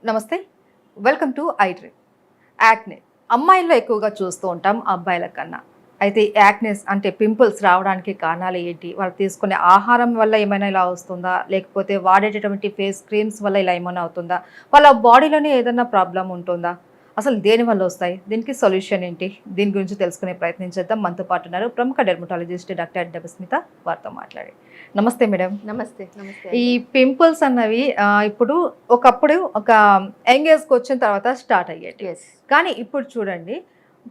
నమస్తే, welcome to I dream. Acne అమ్మాయిల్లో ఎక్కువగా చూస్తూ ఉంటాం అబ్బాయిల కన్నా. అయితే యాక్నెస్ అంటే పింపుల్స్ రావడానికి కారణాలు ఏంటి? వాళ్ళు తీసుకునే ఆహారం వల్ల ఏమైనా ఇలా వస్తుందా? లేకపోతే వాడేటటువంటి ఫేస్ క్రీమ్స్ వల్ల ఇలా ఏమైనా అవుతుందా? వాళ్ళ బాడీలోనే ఏదైనా ప్రాబ్లం ఉంటుందా? అసలు దేని వల్ల వస్తాయి? దీనికి సొల్యూషన్ ఏంటి? దీని గురించి తెలుసుకునే ప్రయత్నం చేద్దాం. మనతో పాటు ఉన్నారు ప్రముఖ డెర్మటాలజిస్ట్ డాక్టర్ డెబస్మిత. వారితో మాట్లాడి. నమస్తే మేడం. నమస్తే. నమస్తే. ఈ పింపుల్స్ అన్నవి ఇప్పుడు ఒకప్పుడు ఒక యంగ్ ఏజ్కి వచ్చిన తర్వాత స్టార్ట్ అయ్యేటి. యెస్. కానీ ఇప్పుడు చూడండి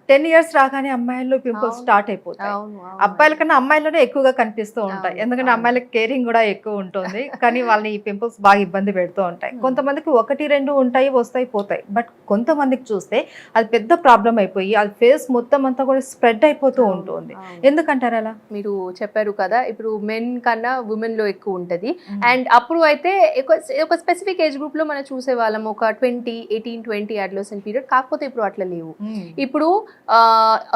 10 ఇయర్స్ రాగానే అమ్మాయిల్లో పింపుల్స్ అవును. స్టార్ట్ అయిపోతాయి. అవును. అబ్బాయిల కన్నా అమ్మాయిల్లోనే ఎక్కువగా కనిపిస్తూ ఉంటాయి. అవును. ఎందుకంటే అవును. అమ్మాయిలకి కేరింగ్ కూడా ఎక్కువ ఉంటుంది. కానీ వాళ్ళని ఈ పింపుల్స్ బాగా ఇబ్బంది పెడుతూ ఉంటాయి. కొంతమందికి 1, 2 ఉంటాయి, వస్తాయి, పోతాయి. బట్ కొంతమందికి చూస్తే అది పెద్ద ప్రాబ్లం అయిపోయి అది ఫేస్ మొత్తం అంతా కూడా స్ప్రెడ్ అయిపోతూ ఉంటుంది. ఎందుకంటారు అలా? మీరు చెప్పారు కదా, ఇప్పుడు మెన్ కన్నా ఉమెన్ లో ఎక్కువ ఉంటది. అండ్ అప్పుడు అయితే ఒక స్పెసిఫిక్ ఏజ్ గ్రూప్ లో మనం చూసే వాళ్ళం, ఒక 18 అడ్లసెంట్ పీరియడ్. కాకపోతే ఇప్పుడు అట్లా లేవు. ఇప్పుడు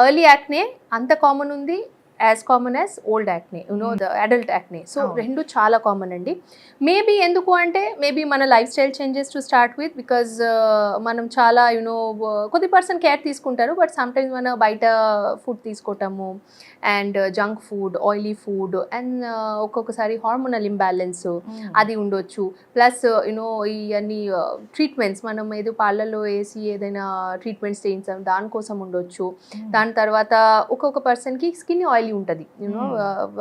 ఎర్లీ యాక్నే అంత కామన్ ఉంది, as common as old acne, the adult acne. So రెండు చాలా కామన్ అండి. మేబీ ఎందుకు అంటే, మేబీ మన lifestyle changes to start with, because మనం చాలా కొద్ది పర్సన్ కేర్ తీసుకుంటారు, బట్ సమ్టైమ్స్ మన బయట ఫుడ్ తీసుకోవటము and junk food, oily food, and ఒక్కొక్కసారి హార్మోనల్ ఇంబ్యాలెన్స్ అది ఉండొచ్చు. ప్లస్ ఇవన్నీ ట్రీట్మెంట్స్ మనం ఏదో పార్లర్లో వేసి ఏదైనా ట్రీట్మెంట్స్ చేయించాం దానికోసం ఉండొచ్చు. దాని తర్వాత ఒక్కొక్క పర్సన్కి స్కిన్ ఆయిలీ ఉంటుంది,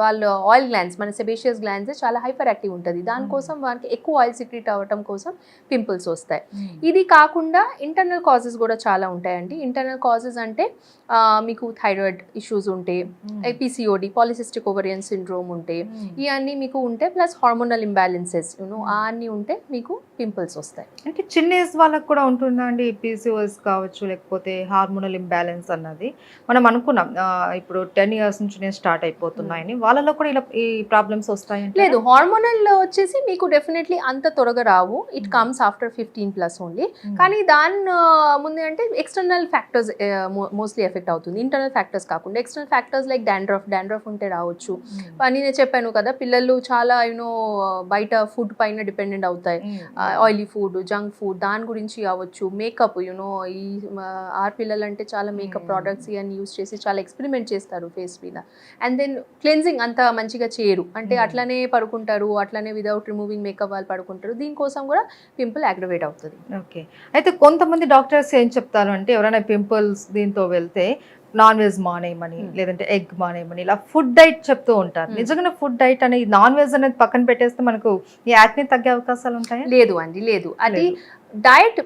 వాళ్ళ ఆయిల్ గ్లాండ్స్, మన సెబేషియస్ గ్లాండ్స్ చాలా హైపర్ యాక్టివ్ ఉంటుంది. దానికోసం వాళ్ళకి ఎక్కువ ఆయిల్ సిక్రీట్ అవ్వటం కోసం పింపుల్స్ వస్తాయి. ఇది కాకుండా ఇంటర్నల్ కాజెస్ కూడా చాలా ఉంటాయండి. ఇంటర్నల్ కాజెస్ అంటే మీకు థైరాయిడ్ ఇష్యూస్ ఉంటే, పిసిఓడి, పాలిసిస్టిక్ ఓవరియన్ సిండ్రోమ్ ఉంటే, ఇవన్నీ మీకు ఉంటే, ప్లస్ హార్మోనల్ ఇంబ్యాలెన్సెస్ అన్నీ ఉంటే మీకు పింపుల్స్ వస్తాయి. అంటే చిన్న ఏజ్ వాళ్ళకి కూడా ఉంటుందా అండి పీసీఓఎస్ కావచ్చు, లేకపోతే హార్మోనల్ ఇంబ్యాలెన్స్ అన్నది? మనం అనుకున్నాం ఇప్పుడు 10 ఇయర్స్ నుంచినే స్టార్ట్ అయిపోతున్నాయని. వాళ్ళలో కూడా ఇలా ఈ ప్రాబ్లమ్స్ వస్తాయంటే? లేదు, హార్మోనల్ వచ్చేసి మీకు డెఫినెట్లీ అంత త్వరగా రావు. It comes after 15+ only. కానీ దాని ముందు అంటే ఎక్స్టర్నల్ ఫ్యాక్టర్స్ మోస్ట్లీ ఎఫెక్ట్ అవుతుంది, ఇంటర్నల్ ఫ్యాక్టర్స్ కాకుండా. ఎక్స్టర్నల్ ఫ్యాక్టర్స్ లైక్ డాండ్రఫ్ ఉంటే రావచ్చు. అని నేను చెప్పాను కదా, పిల్లలు చాలా బయట ఫుడ్ పైన డిపెండెంట్ అవుతాయి. ఆయిలీ ఫుడ్, జంక్ ఫుడ్, దాని గురించి అవ్వచ్చు. మేకప్, ఈ ఆడపిల్లలు అంటే చాలా మేకప్ ప్రోడక్ట్స్ ఇవన్నీ యూస్ చేసి చాలా ఎక్స్పెరిమెంట్ చేస్తారు ఫేస్ మీద. అండ్ దెన్ క్లెన్జింగ్ అంత మంచిగా చేయరు, అంటే అట్లనే పడుకుంటారు, అట్లనే విదౌట్ రిమూవింగ్ మేకప్ వాళ్ళు పడుకుంటారు. దీనికోసం కూడా పింపుల్ అగ్రవేట్ అవుతుంది. ఓకే. అయితే కొంతమంది డాక్టర్స్ ఏం చెప్తారు అంటే, ఎవరైనా పింపుల్స్ దీంతో వెళ్తే నాన్ వెజ్ మానేయమని, లేదంటే ఎగ్ మానేయమని, ఇలా ఫుడ్ డైట్ చెప్తూ ఉంటారు. నిజంగా ఫుడ్ డైట్ అనేది, నాన్ వెజ్ అనేది పక్కన పెట్టేస్తే మనకు ఈ యాక్నే తగ్గే అవకాశాలు ఉంటాయా? లేదు అండి, లేదు. అది డైట్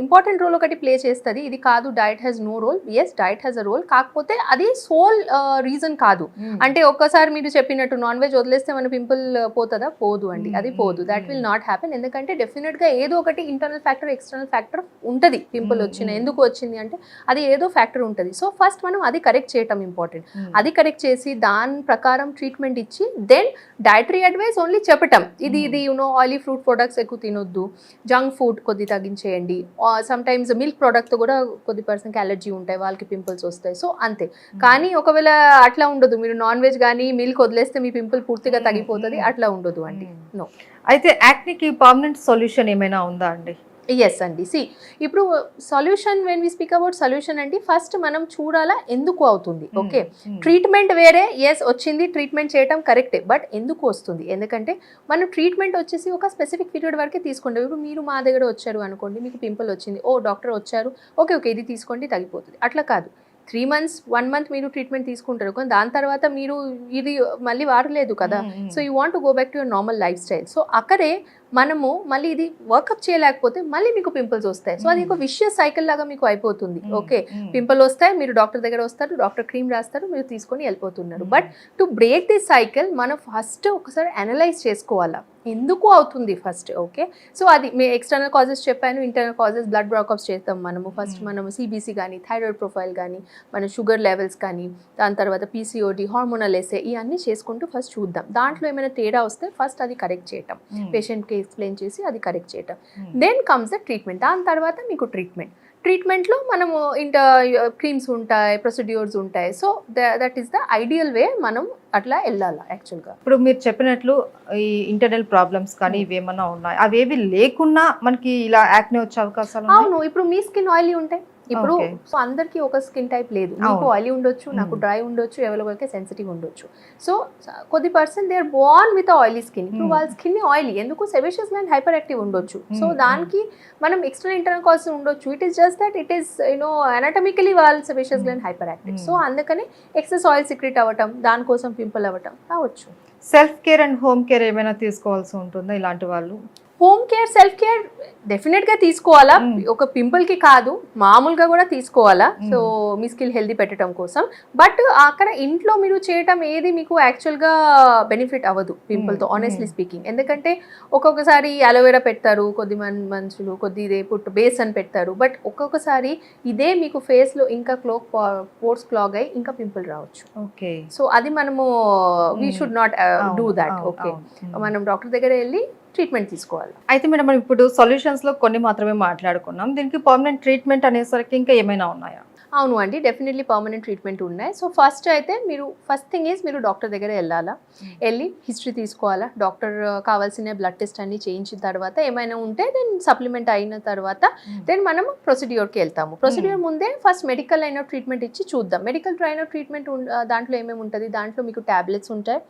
ఇంపార్టెంట్ రోల్ ఒకటి ప్లే చేస్తుంది. ఇది కాదు diet has no role. Yes, diet has a role. కాకపోతే అది సోల్ రీజన్ కాదు. అంటే ఒక్కసారి మీరు చెప్పినట్టు నాన్ వెజ్ వదిలేస్తే మన పింపుల్ పోతుందా? పోదు అండి, అది పోదు. That will not happen. ఎందుకంటే డెఫినెట్గా ఏదో ఒకటి ఇంటర్నల్ ఫ్యాక్టర్, ఎక్స్టర్నల్ ఫ్యాక్టర్ ఉంటుంది. పింపుల్ ఎందుకు వచ్చింది అంటే అది ఏదో ఫ్యాక్టర్ ఉంటుంది. సో ఫస్ట్ మనం అది కరెక్ట్ చేయటం ఇంపార్టెంట్. అది కరెక్ట్ చేసి దాని ప్రకారం ట్రీట్మెంట్ ఇచ్చి దెన్ డైటరీ అడ్వైస్ ఓన్లీ చెప్పటం, ఇది ఆయిలీ ఫ్రూట్ ప్రొడక్ట్స్ ఎక్కువ తినొద్దు, జంక్ ఫుడ్ కొద్ది తగ్గించేయండి. సమ్ టైమ్స్ మిల్క్ ప్రోడక్ట్ కూడా కొద్ది పర్సన్కి అలర్జీ ఉంటాయి, వాళ్ళకి పింపుల్స్ వస్తాయి. సో అంతే. కానీ ఒకవేళ అట్లా ఉండదు, మీరు నాన్ వెజ్ కానీ మిల్క్ వదిలేస్తే మీ పింపుల్ పూర్తిగా తగ్గిపోతుంది, అట్లా ఉండదు అండి. నో. అయితే యాక్నేకి పర్మనెంట్ సొల్యూషన్ ఏమైనా ఉందా అండి? ఎస్ అండి. ఇప్పుడు solution, when we speak about solution అంటే ఫస్ట్ మనం చూడాలా ఎందుకు అవుతుంది. ఓకే, ట్రీట్మెంట్ వేరే, ఎస్ వచ్చింది, ట్రీట్మెంట్ చేయటం కరెక్టే, బట్ ఎందుకు వస్తుంది? ఎందుకంటే మనం ట్రీట్మెంట్ వచ్చేసి ఒక స్పెసిఫిక్ పీరియడ్ వరకే తీసుకుంటాం. ఇప్పుడు మీరు మా దగ్గర వచ్చారు అనుకోండి, మీకు పింపుల్ వచ్చింది, ఓ డాక్టర్ వచ్చారు, ఓకే ఇది తీసుకోండి తగ్గిపోతుంది, అట్లా కాదు. 3 months 1 month మీరు ట్రీట్మెంట్ తీసుకుంటారు, కానీ దాని తర్వాత మీరు ఇది మళ్ళీ వాడలేదు కదా. So you want to go back to your normal life style. So అక్కడే మనము మళ్ళీ ఇది వర్కప్ చేయలేకపోతే మళ్ళీ మీకు పింపుల్స్ వస్తాయి. సో అది ఒక విషియస్ సైకిల్ లాగా మీకు అయిపోతుంది. ఓకే, పింపుల్ వస్తాయి, మీరు డాక్టర్ దగ్గర వస్తారు, డాక్టర్ క్రీమ్ రాస్తారు, మీరు తీసుకొని వెళ్ళిపోతున్నారు. But to break this cycle మనం ఫస్ట్ ఒకసారి అనలైజ్ చేసుకోవాలా ఎందుకు అవుతుంది ఫస్ట్. ఓకే, సో అది మీ ఎక్స్టర్నల్ కాజెస్ చెప్పాను, ఇంటర్నల్ కాజెస్ బ్లడ్ బ్రాకప్స్ చేస్తాం మనము. ఫస్ట్ మనము సిబిసి కానీ, థైరాయిడ్ ప్రొఫైల్ కానీ, మన షుగర్ లెవెల్స్ కానీ, దాని తర్వాత పిసిఓడి, హార్మోనల్ ఎస్ఏ, ఇవన్నీ చేసుకుంటూ ఫస్ట్ చూద్దాం. దాంట్లో ఏమైనా తేడా వస్తే ఫస్ట్ అది కరెక్ట్ చేయటం, పేషెంట్కి ఎక్స్ప్లెయిన్ చేసి అది కరెక్ట్ చేయటం. Then comes the treatment. దాని తర్వాత మీకు ట్రీట్మెంట్లో మనము క్రీమ్స్ ఉంటాయి, ప్రొసీడ్యూర్స్ ఉంటాయి. So that is the ideal way మనం అట్లా వెళ్ళాలి యాక్చువల్గా. ఇప్పుడు మీరు చెప్పినట్లు ఈ ఇంటర్నల్ ప్రాబ్లమ్స్ కానీ ఇవేమన్నా ఉన్నాయి, అవేవి లేకున్నా మనకి ఇలా యాక్నే వచ్చే అవకాశాలు ఉన్నాయా? అవును, ఇప్పుడు మీ స్కిన్ ఆయిలీ ఉంటాయి. ఇప్పుడు Okay. సో అందరికీ ఒక స్కిన్ టైప్ లేదు. మీకు అవును. ఆయిలీ ఉండొచ్చు, నాకు డ్రై ఉండొచ్చు, ఎవరికి సెన్సిటివ్ ఉండొచ్చు. సో కొద్ది person they are born with oily skin. ఇప్పుడు వాళ్ళ స్కిన్ ఆయిలీ ఎందుకు, సెబేషియస్ గ్లాండ్ హైపర్ యాక్టివ్ ఉండొచ్చు. సో దానికి మనం ఎక్స్టర్నల్ ఇంటర్నల్ కాజ్ ఉండొచ్చు. It is just that it is anatomically వాళ్ళ sebaceous gland hyperactive. So అందుకని ఎక్సెస్ ఆయిల్ సిక్రెట్ అవ్వటం, దానికోసం పింపుల్ అవ్వటం రావచ్చు. Self care and home care ఏమైనా తీసుకోవాల్సి ఉంటుందా ఇలాంటి వాళ్ళు? హోమ్ కేర్, సెల్ఫ్ కేర్ డెఫినెట్గా తీసుకోవాలా. ఒక పింపుల్కి కాదు, మామూలుగా కూడా తీసుకోవాలా. సో మీ స్కిల్ హెల్దీ పెట్టడం కోసం. బట్ అక్కడ ఇంట్లో మీరు చేయటం ఏది మీకు యాక్చువల్గా బెనిఫిట్ అవ్వదు పింపుల్తో, ఆనెస్ట్లీ స్పీకింగ్. ఎందుకంటే ఒక్కొక్కసారి అలోవెరా పెడతారు కొద్ది మనుషులు, కొద్ది ఇదే బేస్ అని పెడతారు. బట్ ఒక్కొక్కసారి ఇదే మీకు ఫేస్లో ఇంకా పోర్స్ క్లాగ్ అయ్యి ఇంకా పింపుల్ రావచ్చు. ఓకే. సో అది మనము we should not do that. Okay, మనం డాక్టర్ దగ్గర వెళ్ళి ట్రీట్మెంట్ తీసుకోవాలి. అయితే మేడం మనం ఇప్పుడు సొల్యూషన్స్ లో కొన్ని మాత్రమే మాట్లాడుకున్నాం, దీనికి పర్మనెంట్ ట్రీట్మెంట్ అనేసరికి ఇంకా ఏమైనా ఉన్నాయా? అవును అండి, డెఫినెట్లీ పర్మనెంట్ ట్రీట్మెంట్ ఉన్నాయి. సో ఫస్ట్ అయితే ఫస్ట్ థింగ్ ఈజ్ మీరు డాక్టర్ దగ్గర వెళ్ళాలా, వెళ్ళి హిస్టరీ తీసుకోవాలా. డాక్టర్ కావాల్సిన బ్లడ్ టెస్ట్ అన్ని చేయించిన తర్వాత ఏమైనా ఉంటే దెన్ సప్లిమెంట్ అయిన తర్వాత దెన్ మనం ప్రొసీడ్యూర్కి వెళ్తాము. ప్రొసీడ్యూర్ ముందే ఫస్ట్ మెడికల్ అయిన ట్రీట్మెంట్ ఇచ్చి చూద్దాం. మెడికల్ అయిన ట్రీట్మెంట్ దాంట్లో ఏమేమి ఉంటుంది, దాంట్లో మీకు ట్యాబ్లెట్స్ ఉంటాయి.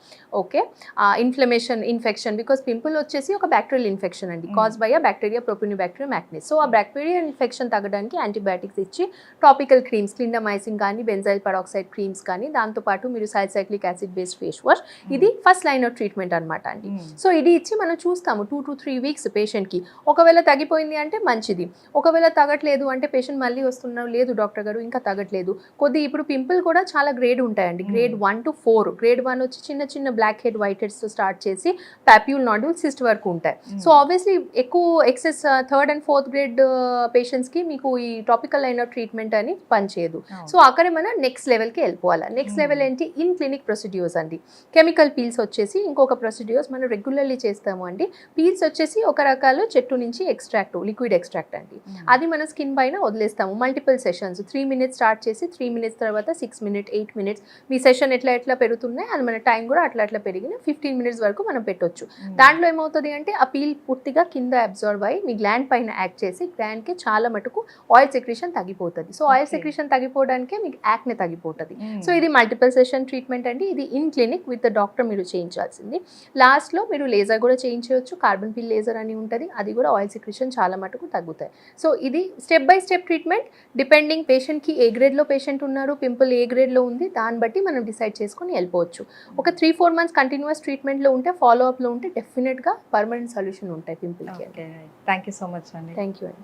ఓకే, ఇన్ఫెక్షన్ బికాస్ పింపుల్ వచ్చేసి ఒక బ్యాక్టీరియల్ ఇన్ఫెక్షన్ అండి, cause by a bacteria propionibacterium acnes. So ఆ బ్యాక్టీరియా ఇన్ఫెక్షన్ తగ్గడానికి యాంటీబయాటిక్స్ ఇచ్చి టాపికల్ క్రీమ్స్, క్లిండమైసిన్ కానీ, బెంజైల్ పెరాక్సైడ్ క్రీమ్స్ కానీ, దాంతోపాటు మీరు salicylic acid based face wash, ఇది ఫస్ట్ లైన్ ఆఫ్ ట్రీట్మెంట్ అనమాట అండి. సో ఇది ఇచ్చి మనం చూస్తాము 2 to 3 వీక్స్ పేషెంట్కి. ఒకవేళ తగ్గిపోయింది అంటే మంచిది, ఒకవేళ తగ్గట్లేదు అంటే పేషెంట్ మళ్ళీ వస్తున్నారు, లేదు డాక్టర్ గారు ఇంకా తగ్గట్లేదు. ఇప్పుడు పింపుల్ కూడా చాలా గ్రేడ్ ఉంటాయండి, గ్రేడ్ 1 to 4. గ్రేడ్ 1 వచ్చి చిన్న చిన్న బ్లాక్ హెడ్, వైట్ హెడ్స్తో స్టార్ట్ చేసి పాప్యూల్ నాడ్యూల్, సిస్ట్ వరకు ఉంటాయి. సో ఆబ్వియస్లీ ఎక్కువ excess 3rd and 4th grade పేషెంట్స్కి మీకు ఈ టాపికల్ లైన్ ఆఫ్ ట్రీట్మెంట్ అని పనిచేయదు. సో అక్కడ మనం నెక్స్ట్ లెవెల్కి వెళ్ళిపోవాలి. నెక్స్ట్ లెవెల్ ఏంటి, ఇన్ క్లినిక్ ప్రొసీడ్యూర్స్ అండి. కెమికల్ పీల్స్ వచ్చేసి ఇంకొక ప్రొసీడ్యూర్స్ మనం రెగ్యులర్లీ చేస్తాము అండి. పీల్స్ వచ్చేసి ఒక రకాలు చెట్టు నుంచి ఎక్స్ట్రాక్ట్, లిక్విడ్ ఎక్స్ట్రాక్ట్ అండి. అది మన స్కిన్ పైన వదిలేస్తాము. మల్టిపుల్ సెషన్స్, 3 minutes స్టార్ట్ చేసి 3 minutes తర్వాత 6 minutes, 8 minutes, మీ సెషన్ ఎట్లా పెరుగుతున్నాయి అది మన టైం కూడా అట్లా పెరిగిన 15 minutes వరకు మనం పెట్టొచ్చు. దాంట్లో ఏమవుతుంది అంటే ఆ పీల్ పూర్తిగా కింద అబ్జర్వ్ అయ్యి మీ గ్లాండ్ పైన యాక్ట్ చేసి గ్లాండ్కి చాలా మటుకు ఆయిల్ సెక్రీషన్ తగ్గిపోతుంది. సో ఆయిల్ సెక్రీషన్ తగ్గిపోవడానికే మీకు యాక్నే తగ్గిపోతుంది. సో ఇది మల్టిపుల్ సెషన్ ట్రీట్మెంట్ అండి. ఇది in clinic with the doctor మీరు చేయించాల్సింది. లాస్ట్లో మీరు లేజర్ కూడా చేయించవచ్చు, కార్బన్ పిల్ లేజర్ అని ఉంటుంది, అది కూడా ఆయిల్ సెక్రీషన్ చాలా మటుకు తగ్గుతాయి. సో ఇది step by step treatment, depending పేషెంట్కి ఏ గ్రేడ్లో పేషెంట్ ఉన్నారు, పింపుల్ ఏ గ్రేడ్లో ఉంది, దాన్ని బట్టి మనం డిసైడ్ చేసుకొని వెళ్ళిపోవచ్చు. ఒక 3-4 months కంటిన్యూస్ ట్రీట్మెంట్లో ఉంటే, ఫాలో అప్లో ఉంటే డెఫినెట్గా పర్మనెంట్ సొల్యూషన్ ఉంటాయి పింపుల్కి. థ్యాంక్ యూ సో మచ్ అండి. థ్యాంక్ యూ అండి.